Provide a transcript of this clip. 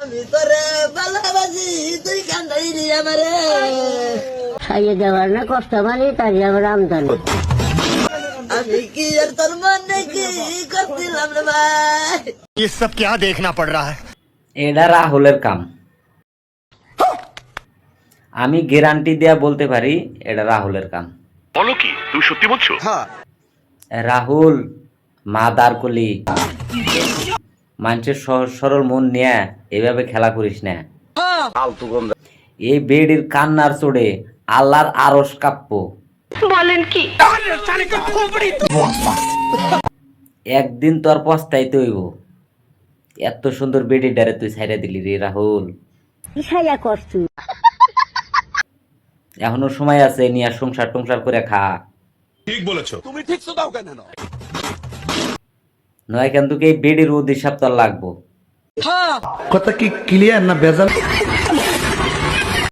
ভিতরে ভালোবাসি তুই কান্দাইলি আমারে খাইয়ে দেওয়ার না কষ্ট মানে তাই আমার আমদানি আমি কি আর তোর মনে কি করছিলাম রে ভাই ये सब क्या देखना पड़ रहा है এটা রাহুলের কাম। আমি গ্যারান্টি দেয়া বলতে পারি এটা রাহুলের কাম। বলো কি তুমি সত্যি বলছো? রাহুল মাদার কলি মানুষের সহজ সরল মন নিয়ে এভাবে খেলা করিস না। এই বেডির কান্নার চড়ে আল্লাহর আরশ কাঁপব। বলেন কি? একদিন তোর পস্তাইতে হইব। এত সুন্দর বেডি ডারে তুই ছাইরা দিলি রে রাহুল। ছাইয়া করছু এখনো সময় আছে, নিয়ে সংসার টংসার করে খা। ঠিক বলেছো। তুমি ঠিক তো দাও কেন? নয় কিন্তু এই বেডির অধিশাপ তোর লাগবো। কথা কি ক্লিয়ার না ভেজাল?